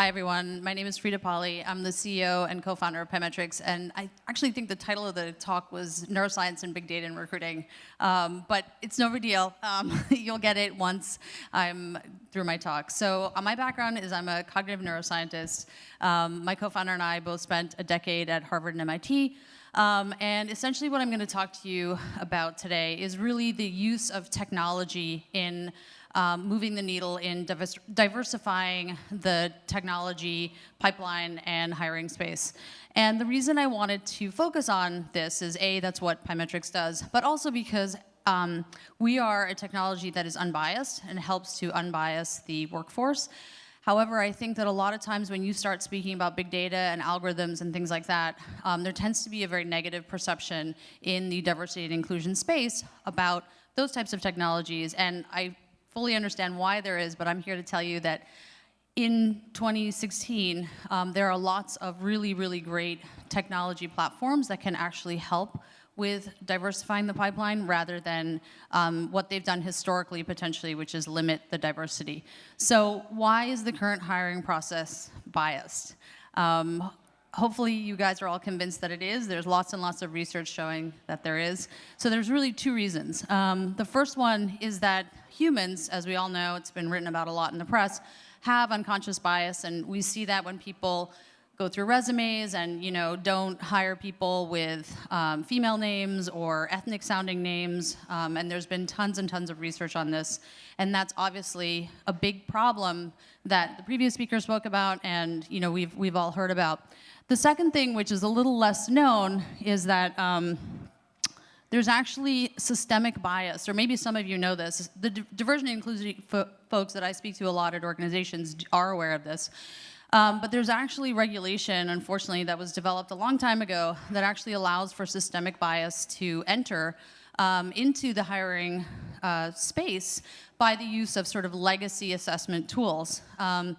Hi, everyone. My name is Frida Polli. I'm the CEO and co-founder of Pymetrics, and I actually think the title of the talk was Neuroscience and Big Data in Recruiting, but it's no big deal. You'll get it once I'm through my talk. So my background is I'm a cognitive neuroscientist. My co-founder and I both spent a decade at Harvard and MIT, and essentially what I'm going to talk to you about today is really the use of technology in moving the needle in diversifying the technology pipeline and hiring space. And the reason I wanted to focus on this is A, that's what Pymetrics does, but also because we are a technology that is unbiased and helps to unbias the workforce. However, I think that a lot of times when you start speaking about big data and algorithms and things like that, there tends to be a very negative perception in the diversity and inclusion space about those types of technologies. And I fully understand why there is, but I'm here to tell you that in 2016, there are lots of really, really great technology platforms that can actually help with diversifying the pipeline rather than what they've done historically, potentially, which is limit the diversity. So why is the current hiring process biased? Hopefully you guys are all convinced that it is. There's lots and lots of research showing that there is. So there's really two reasons. The first one is that humans, as we all know, it's been written about a lot in the press, have unconscious bias, and we see that when people go through resumes and don't hire people with female names or ethnic sounding names, and there's been tons and tons of research on this, and that's obviously a big problem that the previous speaker spoke about and we've all heard about. The second thing, which is a little less known, is that there's actually systemic bias, or maybe some of you know this. The diversity and inclusion folks that I speak to a lot at organizations are aware of this. But there's actually regulation, unfortunately, that was developed a long time ago that actually allows for systemic bias to enter into the hiring space by the use of sort of legacy assessment tools. And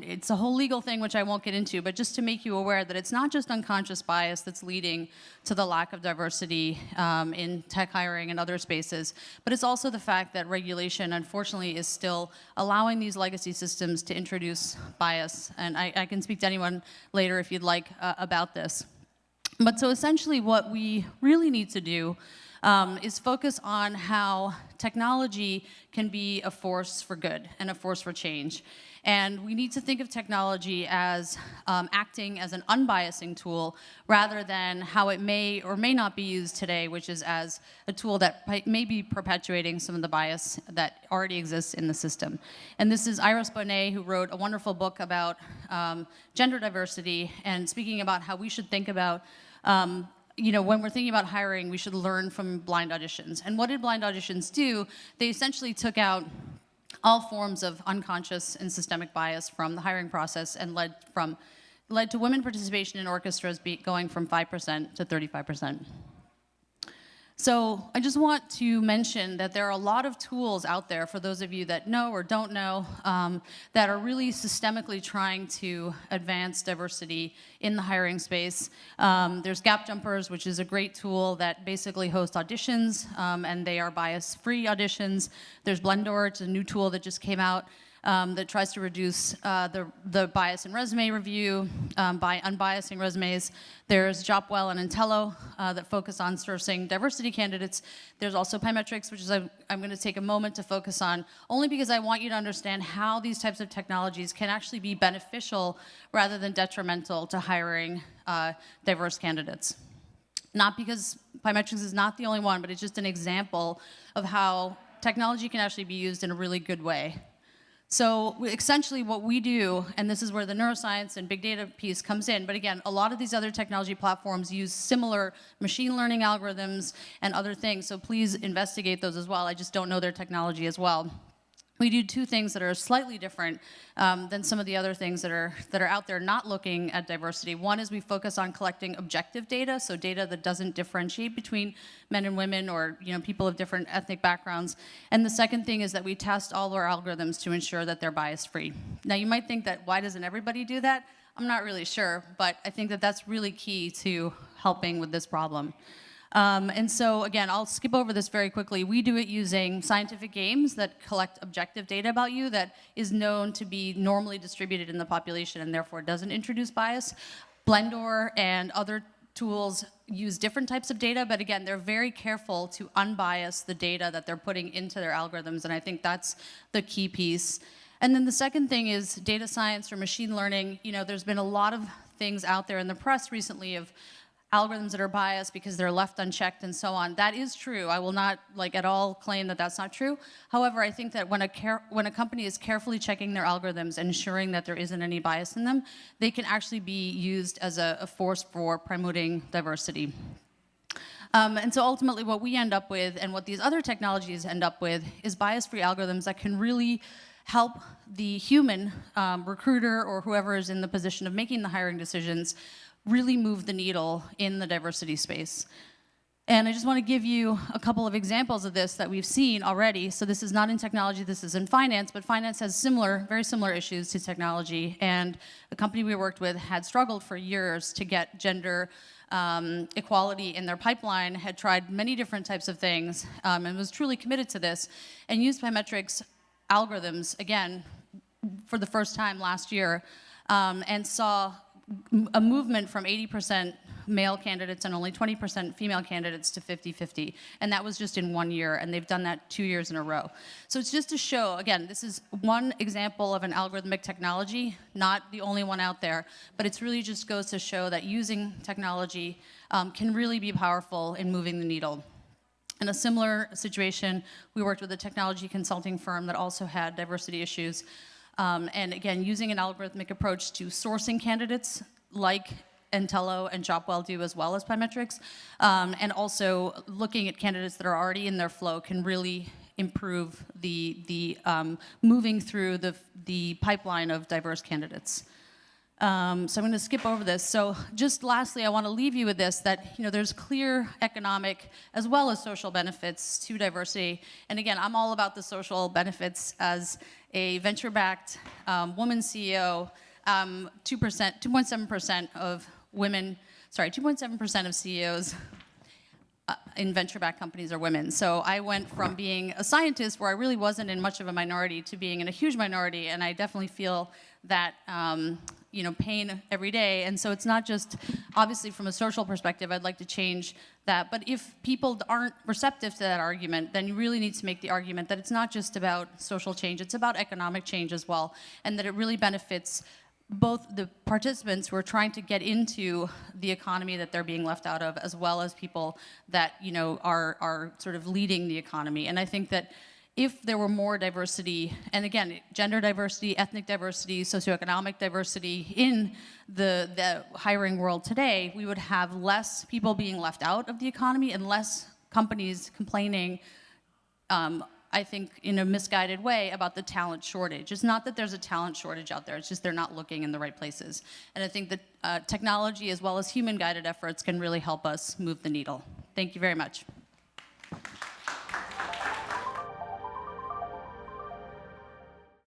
it's a whole legal thing, which I won't get into, but just to make you aware that it's not just unconscious bias that's leading to the lack of diversity in tech hiring and other spaces, but it's also the fact that regulation, unfortunately, is still allowing these legacy systems to introduce bias. And I can speak to anyone later if you'd like about this. But so essentially what we really need to do is focus on how technology can be a force for good and a force for change. And we need to think of technology as acting as an unbiasing tool rather than how it may or may not be used today, which is as a tool that may be perpetuating some of the bias that already exists in the system. And this is Iris Bonet, who wrote a wonderful book about gender diversity and speaking about how we should think about when we're thinking about hiring, we should learn from blind auditions. And what did blind auditions do? They essentially took out all forms of unconscious and systemic bias from the hiring process and led to women participation in orchestras going from 5% to 35%. So I just want to mention that there are a lot of tools out there, for those of you that know or don't know, that are really systemically trying to advance diversity in the hiring space. There's Gap Jumpers, which is a great tool that basically hosts auditions, and they are bias-free auditions. There's Blendor, it's a new tool that just came out, that tries to reduce the bias in resume review by unbiasing resumes. There's Jopwell and Intello that focus on sourcing diversity candidates. There's also Pymetrics, which is I'm going to take a moment to focus on, only because I want you to understand how these types of technologies can actually be beneficial rather than detrimental to hiring diverse candidates. Not because Pymetrics is not the only one, but it's just an example of how technology can actually be used in a really good way. So essentially what we do, and this is where the neuroscience and big data piece comes in, but again, a lot of these other technology platforms use similar machine learning algorithms and other things, so please investigate those as well. I just don't know their technology as well. We do two things that are slightly different than some of the other things that are out there not looking at diversity. One is we focus on collecting objective data, so data that doesn't differentiate between men and women or people of different ethnic backgrounds. And the second thing is that we test all our algorithms to ensure that they're bias-free. Now you might think that why doesn't everybody do that? I'm not really sure, but I think that that's really key to helping with this problem. And so again, I'll skip over this very quickly. We do it using scientific games that collect objective data about you that is known to be normally distributed in the population and therefore doesn't introduce bias. Blendor and other tools use different types of data, but again, they're very careful to unbias the data that they're putting into their algorithms, and I think that's the key piece. And then the second thing is data science or machine learning. You know, there's been a lot of things out there in the press recently of algorithms that are biased because they're left unchecked and so on. That is true. I will not at all claim that that's not true. However, I think that when a company is carefully checking their algorithms and ensuring that there isn't any bias in them, they can actually be used as a force for promoting diversity. And so ultimately what we end up with and what these other technologies end up with is bias-free algorithms that can really help the human recruiter or whoever is in the position of making the hiring decisions really move the needle in the diversity space. And I just want to give you a couple of examples of this that we've seen already. So this is not in technology, this is in finance, but finance has very similar issues to technology. And the company we worked with had struggled for years to get gender equality in their pipeline, had tried many different types of things, and was truly committed to this, and used Pymetrics algorithms, again, for the first time last year, and saw a movement from 80% male candidates and only 20% female candidates to 50-50. And that was just in 1 year, and they've done that 2 years in a row. So it's just to show, again, this is one example of an algorithmic technology, not the only one out there, but it really just goes to show that using technology can really be powerful in moving the needle. In a similar situation, we worked with a technology consulting firm that also had diversity issues. And again, using an algorithmic approach to sourcing candidates like Entello and Jobwell do, as well as Pymetrics, and also looking at candidates that are already in their flow can really improve the moving through the pipeline of diverse candidates. So I'm going to skip over this. So just lastly, I want to leave you with this, that there's clear economic as well as social benefits to diversity. And again, I'm all about the social benefits as a venture-backed woman CEO. 2.7% of women, 2.7% of CEOs in venture-backed companies are women. So I went from being a scientist where I really wasn't in much of a minority to being in a huge minority, and I definitely feel that pain every day. And so it's not just, obviously from a social perspective, I'd like to change that. But if people aren't receptive to that argument, then you really need to make the argument that it's not just about social change, it's about economic change as well, and that it really benefits both the participants who are trying to get into the economy that they're being left out of, as well as people that are sort of leading the economy. And I think that if there were more diversity, and again, gender diversity, ethnic diversity, socioeconomic diversity in the hiring world today, we would have less people being left out of the economy and less companies complaining, I think, in a misguided way about the talent shortage. It's not that there's a talent shortage out there, it's just they're not looking in the right places. And I think that technology as well as human-guided efforts can really help us move the needle. Thank you very much.